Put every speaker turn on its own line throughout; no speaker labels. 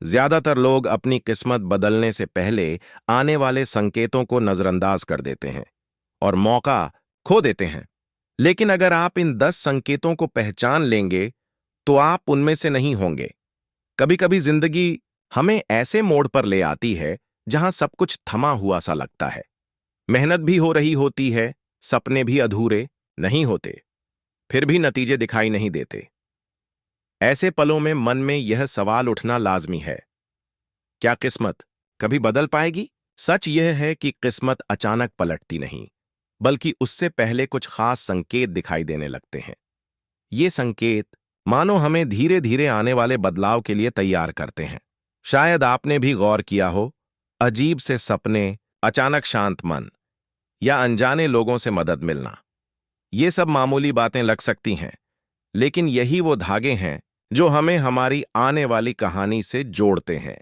ज्यादातर लोग अपनी किस्मत बदलने से पहले आने वाले संकेतों को नजरअंदाज कर देते हैं और मौका खो देते हैं। लेकिन अगर आप इन 10 संकेतों को पहचान लेंगे तो आप उनमें से नहीं होंगे। कभी कभी जिंदगी हमें ऐसे मोड़ पर ले आती है जहां सब कुछ थमा हुआ सा लगता है। मेहनत भी हो रही होती है, सपने भी अधूरे नहीं होते, फिर भी नतीजे दिखाई नहीं देते। ऐसे पलों में मन में यह सवाल उठना लाजमी है, क्या किस्मत कभी बदल पाएगी? सच यह है कि किस्मत अचानक पलटती नहीं, बल्कि उससे पहले कुछ खास संकेत दिखाई देने लगते हैं। ये संकेत मानो हमें धीरे धीरे आने वाले बदलाव के लिए तैयार करते हैं। शायद आपने भी गौर किया हो, अजीब से सपने, अचानक शांत मन या अनजाने लोगों से मदद मिलना। ये सब मामूली बातें लग सकती हैं, लेकिन यही वो धागे हैं जो हमें हमारी आने वाली कहानी से जोड़ते हैं।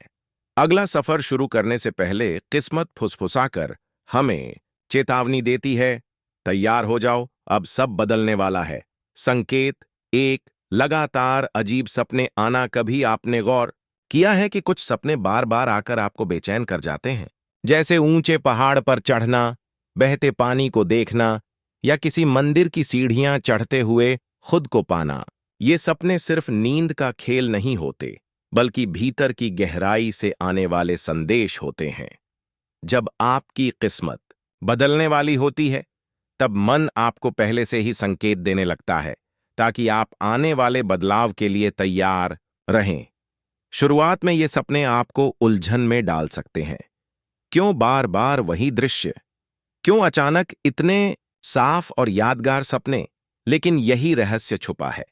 अगला सफर शुरू करने से पहले किस्मत फुसफुसाकर हमें चेतावनी देती है, तैयार हो जाओ, अब सब बदलने वाला है। संकेत एक, लगातार अजीब सपने आना। कभी आपने गौर किया है कि कुछ सपने बार बार आकर आपको बेचैन कर जाते हैं? जैसे ऊंचे पहाड़ पर चढ़ना, बहते पानी को देखना या किसी मंदिर की सीढ़ियां चढ़ते हुए खुद को पाना। ये सपने सिर्फ नींद का खेल नहीं होते, बल्कि भीतर की गहराई से आने वाले संदेश होते हैं। जब आपकी किस्मत बदलने वाली होती है, तब मन आपको पहले से ही संकेत देने लगता है, ताकि आप आने वाले बदलाव के लिए तैयार रहें। शुरुआत में ये सपने आपको उलझन में डाल सकते हैं। क्यों बार बार वही दृश्य? क्यों अचानक इतने साफ और यादगार सपने? लेकिन यही रहस्य छुपा है।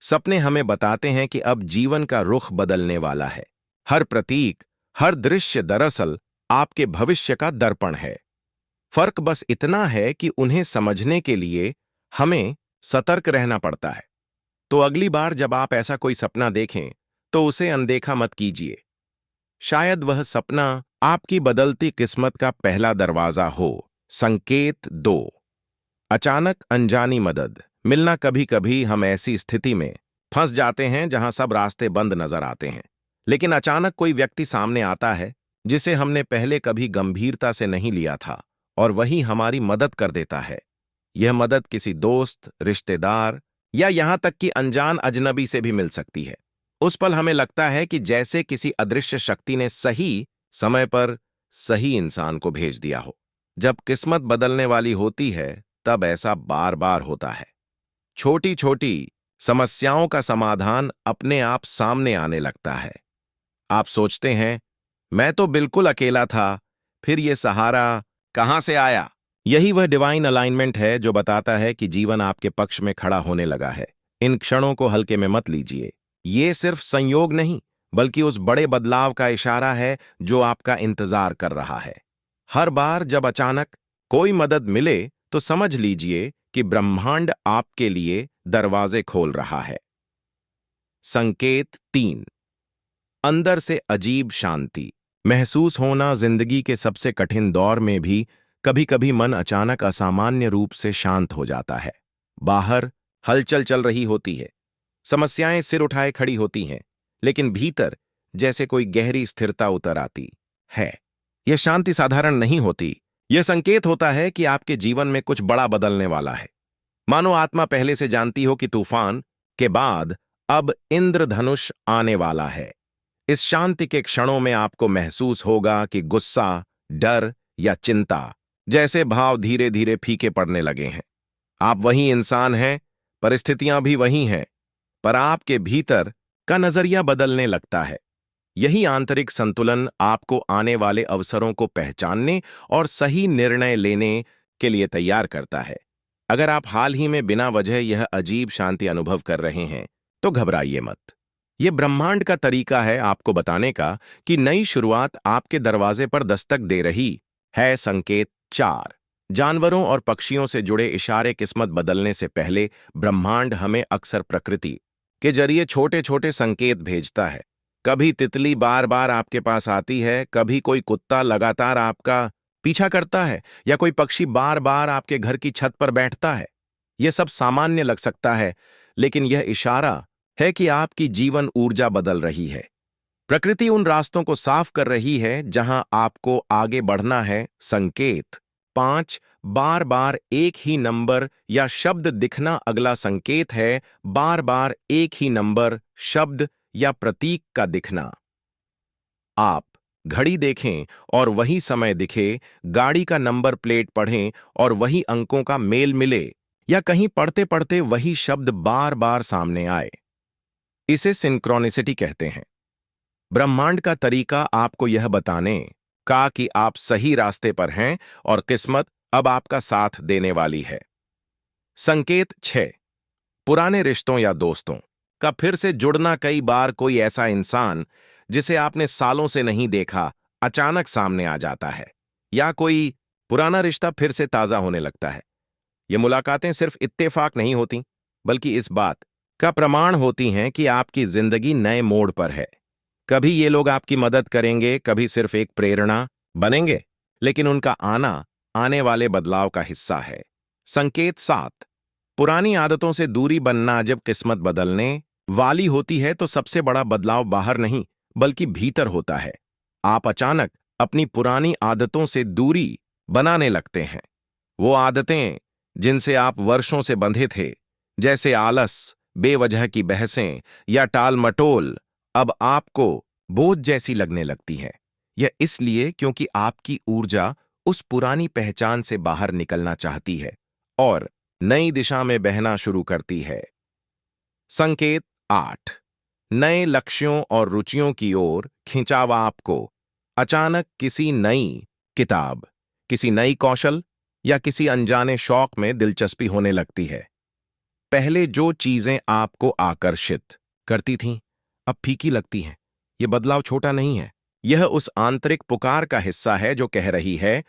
सपने हमें बताते हैं कि अब जीवन का रुख बदलने वाला है। हर प्रतीक, हर दृश्य दरअसल आपके भविष्य का दर्पण है। फर्क बस इतना है कि उन्हें समझने के लिए हमें सतर्क रहना पड़ता है। तो अगली बार जब आप ऐसा कोई सपना देखें, तो उसे अनदेखा मत कीजिए। शायद वह सपना आपकी बदलती किस्मत का पहला दरवाजा हो। संकेत दो, अचानक अनजानी मदद मिलना। कभी कभी हम ऐसी स्थिति में फंस जाते हैं जहां सब रास्ते बंद नजर आते हैं, लेकिन अचानक कोई व्यक्ति सामने आता है जिसे हमने पहले कभी गंभीरता से नहीं लिया था, और वही हमारी मदद कर देता है। यह मदद किसी दोस्त, रिश्तेदार या यहां तक कि अनजान अजनबी से भी मिल सकती है। उस पल हमें लगता है कि जैसे किसी अदृश्य शक्ति ने सही समय पर सही इंसान को भेज दिया हो। जब किस्मत बदलने वाली होती है, तब ऐसा बार बार होता है। छोटी छोटी समस्याओं का समाधान अपने आप सामने आने लगता है। आप सोचते हैं, मैं तो बिल्कुल अकेला था, फिर ये सहारा कहां से आया? यही वह डिवाइन अलाइनमेंट है जो बताता है कि जीवन आपके पक्ष में खड़ा होने लगा है। इन क्षणों को हल्के में मत लीजिए। ये सिर्फ संयोग नहीं, बल्कि उस बड़े बदलाव का इशारा है जो आपका इंतजार कर रहा है। हर बार जब अचानक कोई मदद मिले, तो समझ लीजिए कि ब्रह्मांड आपके लिए दरवाजे खोल रहा है। संकेत तीन, अंदर से अजीब शांति महसूस होना। जिंदगी के सबसे कठिन दौर में भी कभी कभी मन अचानक असामान्य रूप से शांत हो जाता है। बाहर हलचल चल रही होती है, समस्याएं सिर उठाए खड़ी होती हैं, लेकिन भीतर जैसे कोई गहरी स्थिरता उतर आती है। यह शांति साधारण नहीं होती। यह संकेत होता है कि आपके जीवन में कुछ बड़ा बदलने वाला है। मानो आत्मा पहले से जानती हो कि तूफान के बाद अब इंद्रधनुष आने वाला है। इस शांति के क्षणों में आपको महसूस होगा कि गुस्सा, डर या चिंता जैसे भाव धीरे धीरे फीके पड़ने लगे हैं। आप वही इंसान हैं, परिस्थितियां भी वही हैं, पर आपके भीतर का नजरिया बदलने लगता है। यही आंतरिक संतुलन आपको आने वाले अवसरों को पहचानने और सही निर्णय लेने के लिए तैयार करता है। अगर आप हाल ही में बिना वजह यह अजीब शांति अनुभव कर रहे हैं, तो घबराइए मत। यह ब्रह्मांड का तरीका है आपको बताने का कि नई शुरुआत आपके दरवाजे पर दस्तक दे रही है। संकेत चार, जानवरों और पक्षियों से जुड़े इशारे। किस्मत बदलने से पहले ब्रह्मांड हमें अक्सर प्रकृति के जरिए छोटे छोटे संकेत भेजता है। कभी तितली बार बार आपके पास आती है, कभी कोई कुत्ता लगातार आपका पीछा करता है, या कोई पक्षी बार बार आपके घर की छत पर बैठता है। यह सब सामान्य लग सकता है, लेकिन यह इशारा है कि आपकी जीवन ऊर्जा बदल रही है। प्रकृति उन रास्तों को साफ कर रही है जहां आपको आगे बढ़ना है। संकेत 5, बार बार एक ही नंबर या शब्द दिखना। अगला संकेत है बार बार एक ही नंबर, शब्द या प्रतीक का दिखना। आप घड़ी देखें और वही समय दिखे, गाड़ी का नंबर प्लेट पढ़ें और वही अंकों का मेल मिले, या कहीं पढ़ते पढ़ते वही शब्द बार बार सामने आए। इसे सिंक्रोनिसिटी कहते हैं। ब्रह्मांड का तरीका आपको यह बताने का कि आप सही रास्ते पर हैं और किस्मत अब आपका साथ देने वाली है। संकेत 6, पुराने रिश्तों या दोस्तों का फिर से जुड़ना। कई बार कोई ऐसा इंसान जिसे आपने सालों से नहीं देखा अचानक सामने आ जाता है, या कोई पुराना रिश्ता फिर से ताजा होने लगता है। ये मुलाकातें सिर्फ इत्तेफाक नहीं होती, बल्कि इस बात का प्रमाण होती हैं कि आपकी जिंदगी नए मोड़ पर है। कभी ये लोग आपकी मदद करेंगे, कभी सिर्फ एक प्रेरणा बनेंगे, लेकिन उनका आना आने वाले बदलाव का हिस्सा है। संकेत 7, पुरानी आदतों से दूरी बनना। जब किस्मत बदलने वाली होती है तो सबसे बड़ा बदलाव बाहर नहीं बल्कि भीतर होता है। आप अचानक अपनी पुरानी आदतों से दूरी बनाने लगते हैं। वो आदतें जिनसे आप वर्षों से बंधे थे, जैसे आलस, बेवजह की बहसें या टाल मटोल, अब आपको बोझ जैसी लगने लगती है। यह इसलिए क्योंकि आपकी ऊर्जा उस पुरानी पहचान से बाहर निकलना चाहती है और नई दिशा में बहना शुरू करती है। संकेत 8, नए लक्ष्यों और रुचियों की ओर खिंचाव। आपको अचानक किसी नई किताब, किसी नई कौशल या किसी अनजाने शौक में दिलचस्पी होने लगती है। पहले जो चीजें आपको आकर्षित करती थीं, अब फीकी लगती हैं। यह बदलाव छोटा नहीं है, यह उस आंतरिक पुकार का हिस्सा है जो कह रही है,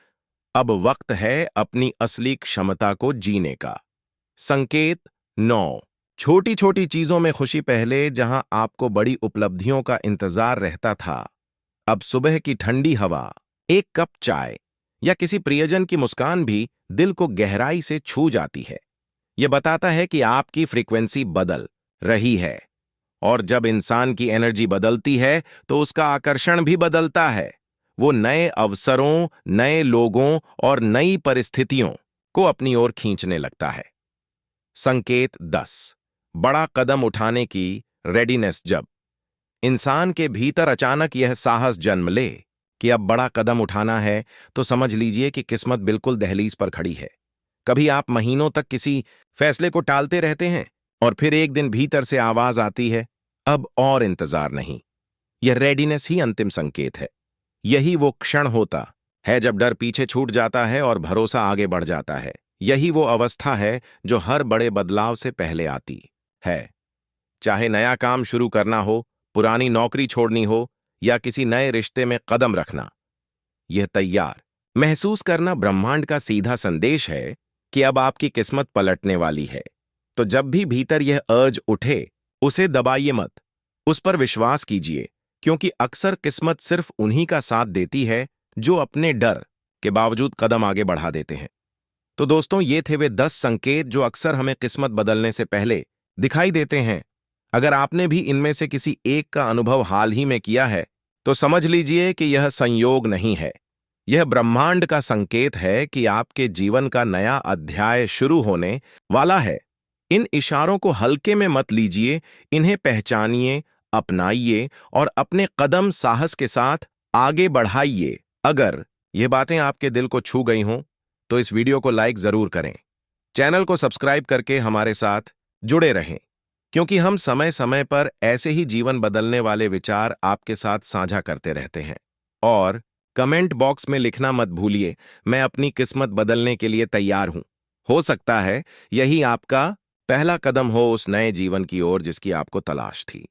अब वक्त है अपनी असली क्षमता को जीने का। संकेत 9, छोटी छोटी चीजों में खुशी। पहले जहां आपको बड़ी उपलब्धियों का इंतजार रहता था, अब सुबह की ठंडी हवा, एक कप चाय या किसी प्रियजन की मुस्कान भी दिल को गहराई से छू जाती है। यह बताता है कि आपकी फ्रीक्वेंसी बदल रही है, और जब इंसान की एनर्जी बदलती है तो उसका आकर्षण भी बदलता है। वो नए अवसरों, नए लोगों और नई परिस्थितियों को अपनी ओर खींचने लगता है। संकेत 10, बड़ा कदम उठाने की रेडीनेस। जब इंसान के भीतर अचानक यह साहस जन्म ले कि अब बड़ा कदम उठाना है, तो समझ लीजिए कि किस्मत बिल्कुल दहलीज पर खड़ी है। कभी आप महीनों तक किसी फैसले को टालते रहते हैं और फिर एक दिन भीतर से आवाज आती है, अब और इंतजार नहीं। यह रेडीनेस ही अंतिम संकेत है। यही वो क्षण होता है जब डर पीछे छूट जाता है और भरोसा आगे बढ़ जाता है। यही वो अवस्था है जो हर बड़े बदलाव से पहले आती है। चाहे नया काम शुरू करना हो, पुरानी नौकरी छोड़नी हो या किसी नए रिश्ते में कदम रखना, यह तैयार महसूस करना ब्रह्मांड का सीधा संदेश है कि अब आपकी किस्मत पलटने वाली है। तो जब भी भीतर यह अर्ज उठे, उसे दबाइए मत, उस पर विश्वास कीजिए, क्योंकि अक्सर किस्मत सिर्फ उन्हीं का साथ देती है जो अपने डर के बावजूद कदम आगे बढ़ा देते हैं। तो दोस्तों, ये थे वे 10 संकेत जो अक्सर हमें किस्मत बदलने से पहले दिखाई देते हैं। अगर आपने भी इनमें से किसी एक का अनुभव हाल ही में किया है, तो समझ लीजिए कि यह संयोग नहीं है। यह ब्रह्मांड का संकेत है कि आपके जीवन का नया अध्याय शुरू होने वाला है। इन इशारों को हल्के में मत लीजिए, इन्हें पहचानिए, अपनाइए और अपने कदम साहस के साथ आगे बढ़ाइए। अगर ये बातें आपके दिल को छू गई हों, तो इस वीडियो को लाइक जरूर करें। चैनल को सब्सक्राइब करके हमारे साथ जुड़े रहें, क्योंकि हम समय समय पर ऐसे ही जीवन बदलने वाले विचार आपके साथ साझा करते रहते हैं। और कमेंट बॉक्स में लिखना मत भूलिए, मैं अपनी किस्मत बदलने के लिए तैयार हूं। हो सकता है यही आपका पहला कदम हो उस नए जीवन की ओर जिसकी आपको तलाश थी।